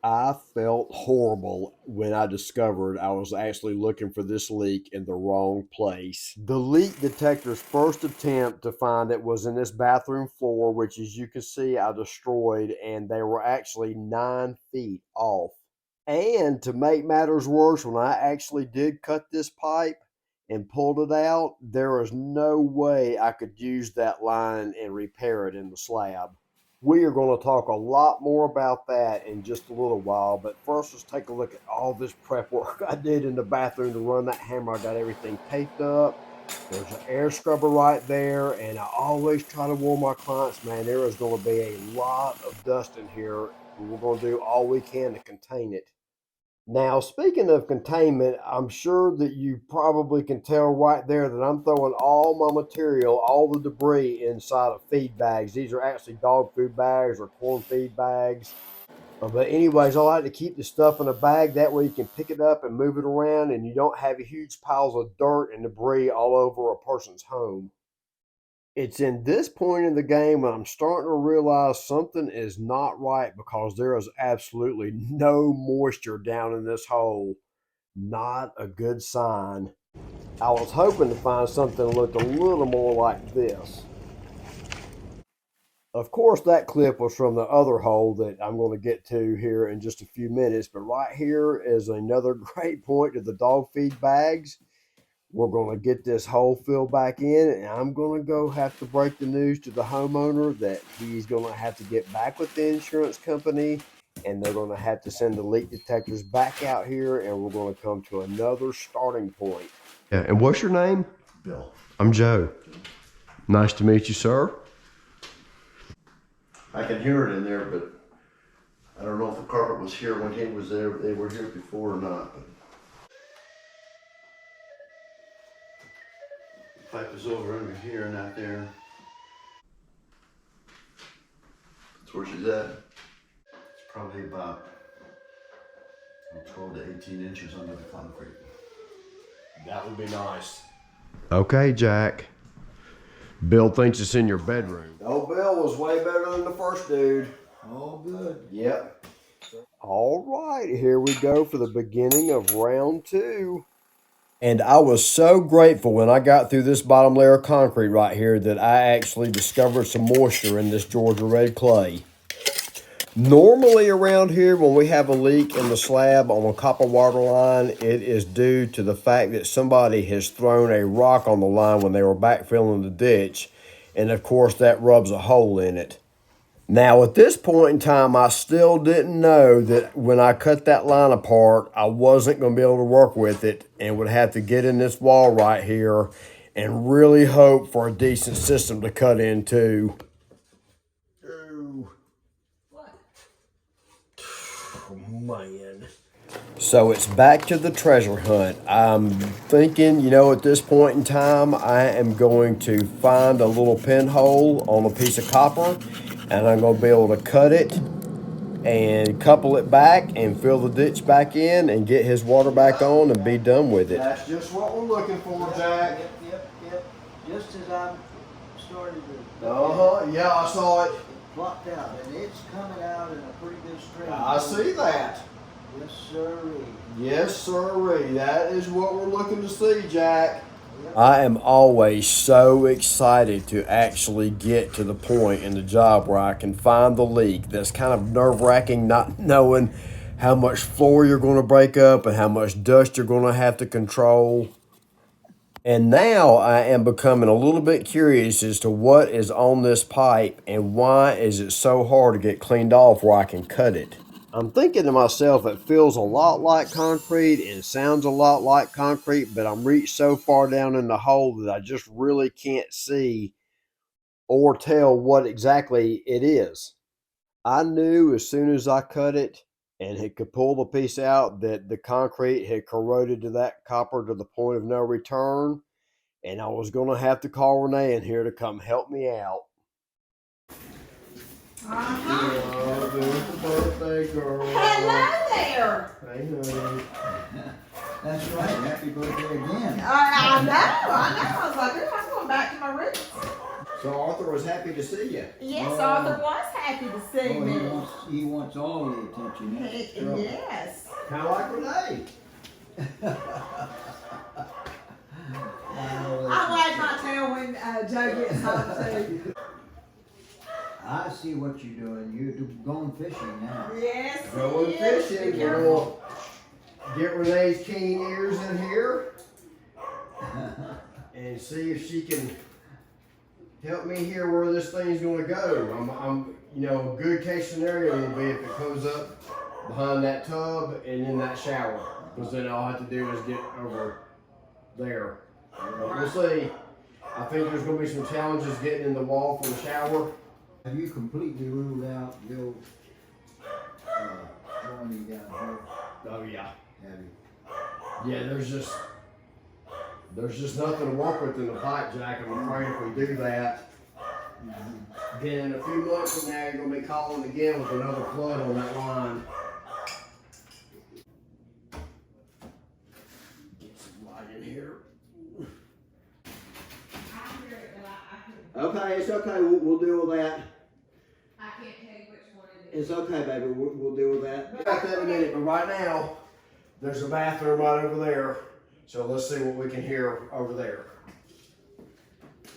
I felt horrible when I discovered I was actually looking for this leak in the wrong place. The leak detector's first attempt to find it was in this bathroom floor, which, as you can see, I destroyed, and they were actually 9 feet off. And to make matters worse, when I actually did cut this pipe and pulled it out, there is no way I could use that line and repair it in the slab. We are going to talk a lot more about that in just a little while, but first let's take a look at all this prep work I did in the bathroom to run that hammer. I got everything taped up. There's an air scrubber right there, and I always try to warn my clients, man, there is going to be a lot of dust in here, and we're going to do all we can to contain it. Now, speaking of containment, I'm sure that you probably can tell right there that I'm throwing all my material, all the debris inside of feed bags. These are actually dog food bags or corn feed bags. But anyways, I like to keep the stuff in a bag. That way you can pick it up and move it around and you don't have huge piles of dirt and debris all over a person's home. It's in this point in the game when I'm starting to realize something is not right because there is absolutely no moisture down in this hole. Not a good sign. I was hoping to find something that looked a little more like this. Of course, that clip was from the other hole that I'm going to get to here in just a few minutes, but right here is another great point to the dog feed bags. We're going to get this hole filled back in, and I'm going to go have to break the news to the homeowner that he's going to have to get back with the insurance company, and they're going to have to send the leak detectors back out here, and we're going to come to another starting point. Yeah, and what's your name? Bill. I'm Joe. Nice to meet you, sir. I can hear it in there, but I don't know if the carpet was here when he was there. They were here before or not. But the pipe is over under here, not there. That's where she's at. It's probably about 12 to 18 inches under the concrete. That would be nice. Okay, Jack. Bill thinks it's in your bedroom. Oh, Bill was way better than the first dude. All good. Yep. All right, here we go for the beginning of round 2. And I was so grateful when I got through this bottom layer of concrete right here that I actually discovered some moisture in this Georgia red clay. Normally around here, when we have a leak in the slab on a copper water line, it is due to the fact that somebody has thrown a rock on the line when they were backfilling the ditch. And of course, that rubs a hole in it. Now, at this point in time, I still didn't know that when I cut that line apart, I wasn't going to be able to work with it and would have to get in this wall right here and really hope for a decent system to cut into. Man. So it's back to the treasure hunt. I'm thinking, at this point in time, I am going to find a little pinhole on a piece of copper, and I'm going to be able to cut it and couple it back and fill the ditch back in and get his water back on and be done with it. That's just what we're looking for, Jack. Yep. Just as I started to. Yeah, I saw it. Plopped out, and it's coming out in a pretty good stream. I see that. Yes, sirree. Yes, sirree. That is what we're looking to see, Jack. Yep. I am always so excited to actually get to the point in the job where I can find the leak. That's kind of nerve-wracking, not knowing how much floor you're going to break up and how much dust you're going to have to control. And now I am becoming a little bit curious as to what is on this pipe and why is it so hard to get cleaned off where I can cut it. I'm thinking to myself, it feels a lot like concrete and sounds a lot like concrete, but I'm reached so far down in the hole that I just really can't see or tell what exactly it is. I knew as soon as I cut it and could pull the piece out that the concrete had corroded to that copper to the point of no return. And I was going to have to call Renee in here to come help me out. Uh-huh. Happy birthday, girl. Hello there. Hey, honey. That's right. Happy birthday again. I know. I was like, I'm going back to my roots. So Arthur was happy to see you. Yes, Yeah. Arthur was happy to see Oh, me. he wants all the attention. That's the trouble. Yes. Kind of like Renee. I wag my tail when Joe gets home too. I see what you're doing. You're going fishing now. Yes. Going yes. fishing. Be We're careful. gonna get Renee's keen ears in here and see if she can help me hear where this thing's gonna go. I'm you know, a good case scenario will be if it comes up behind that tub and in that shower, because then all I have to do is get over there. We'll see. I think there's gonna be some challenges getting in the wall from the shower. Have you completely ruled out Bill joining down here? Oh yeah. Have you? Yeah, there's just nothing to work with in the pipe, Jack. I'm afraid if we do that, then in a few months from now, you're gonna be calling again with another flood on that line. Get some light in here. Okay, it's okay. We'll deal with that. I can't tell you which one it is. It's okay, baby. We'll deal with that. We'll back that in a minute. But right now, there's a bathroom right over there. So let's see what we can hear over there.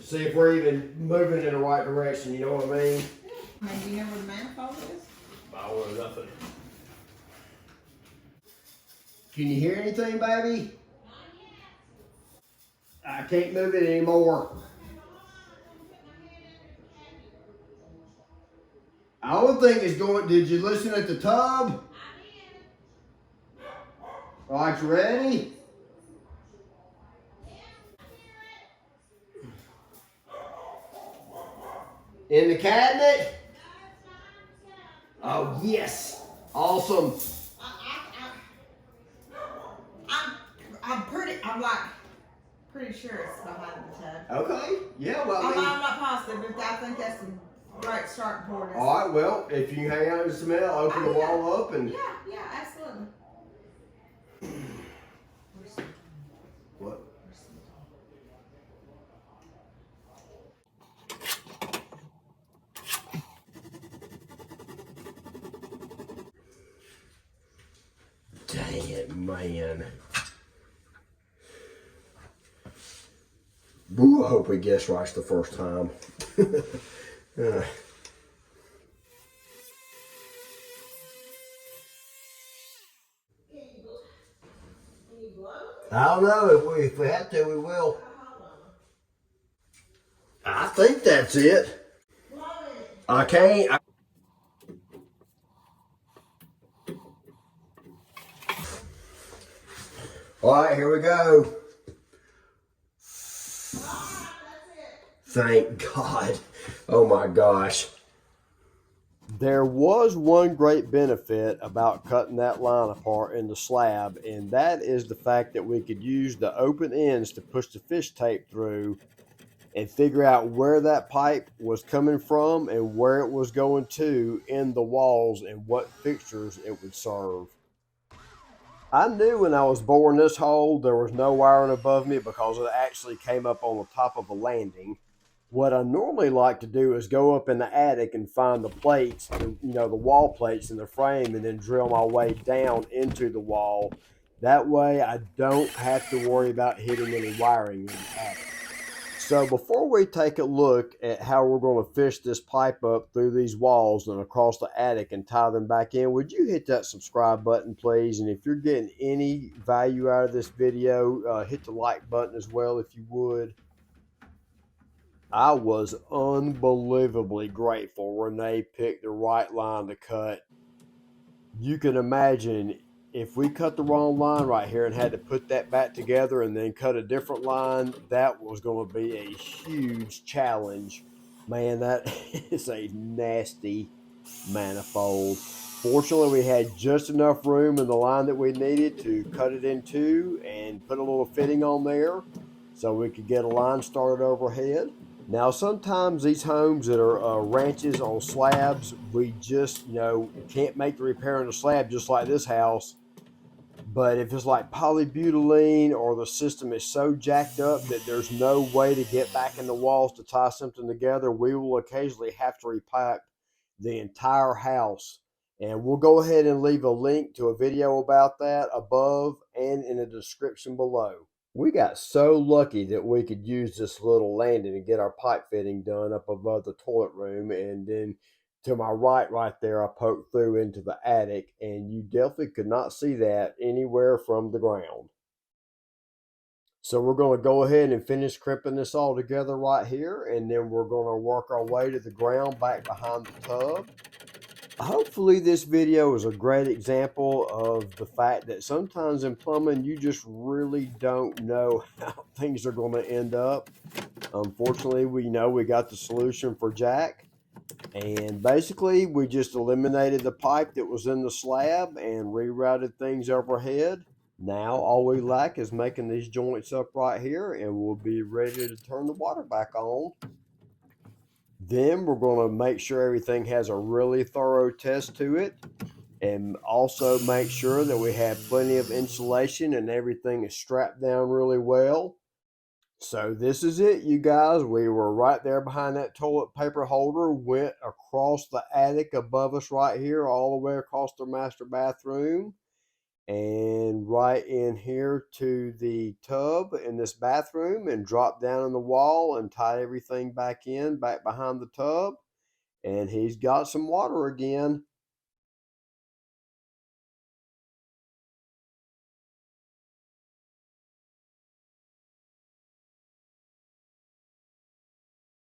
See if we're even moving in the right direction. You know what I mean? Do you know where the manifold is? Oh, well, nothing. Can you hear anything, baby? I can't move it anymore. I don't think it's going. Did you listen at the tub? All right, you ready? In the cabinet? Oh, yes. Awesome. I'm pretty sure it's behind the tub. Okay. Yeah, well, I'm not positive, but I think that's a great starting point. all right, well, if you hang on to some mail, open the wall up and... Yeah, absolutely. What? Dang it, man. Ooh, I hope we guess right the first time. I don't know. If we have to, we will. I think that's it. I can't. All right, here we go. Thank God. Oh my gosh. There was one great benefit about cutting that line apart in the slab, and that is the fact that we could use the open ends to push the fish tape through and figure out where that pipe was coming from and where it was going to in the walls and what fixtures it would serve. I knew when I was boring this hole there was no wiring above me because it actually came up on the top of a landing. What I normally like to do is go up in the attic and find the plates, the wall plates in the frame, and then drill my way down into the wall. That way I don't have to worry about hitting any wiring in the attic. So before we take a look at how we're going to fish this pipe up through these walls and across the attic and tie them back in, would you hit that subscribe button, please? And if you're getting any value out of this video, hit the like button as well if you would. I was unbelievably grateful Renee picked the right line to cut. You can imagine if we cut the wrong line right here and had to put that back together and then cut a different line, that was going to be a huge challenge. Man, that is a nasty manifold. Fortunately, we had just enough room in the line that we needed to cut it in two and put a little fitting on there so we could get a line started overhead. Now, sometimes these homes that are ranches on slabs, we just, can't make the repair on the slab just like this house. But if it's like polybutylene or the system is so jacked up that there's no way to get back in the walls to tie something together, we will occasionally have to repipe the entire house. And we'll go ahead and leave a link to a video about that above and in the description below. We got so lucky that we could use this little landing to get our pipe fitting done up above the toilet room, and then to my right there, I poked through into the attic, and you definitely could not see that anywhere from the ground. So we're going to go ahead and finish crimping this all together right here, and then we're going to work our way to the ground back behind the tub. Hopefully this video is a great example of the fact that sometimes in plumbing you just really don't know how things are going to end up. Unfortunately, we know we got the solution for Jack. And basically, we just eliminated the pipe that was in the slab and rerouted things overhead. Now, all we lack is making these joints up right here, and we'll be ready to turn the water back on. Then we're going to make sure everything has a really thorough test to it, and also make sure that we have plenty of insulation and everything is strapped down really well. So this is it, you guys. We were right there behind that toilet paper holder, went across the attic above us right here, all the way across the master bathroom, and right in here to the tub in this bathroom, and dropped down in the wall and tied everything back behind the tub. And he's got some water again.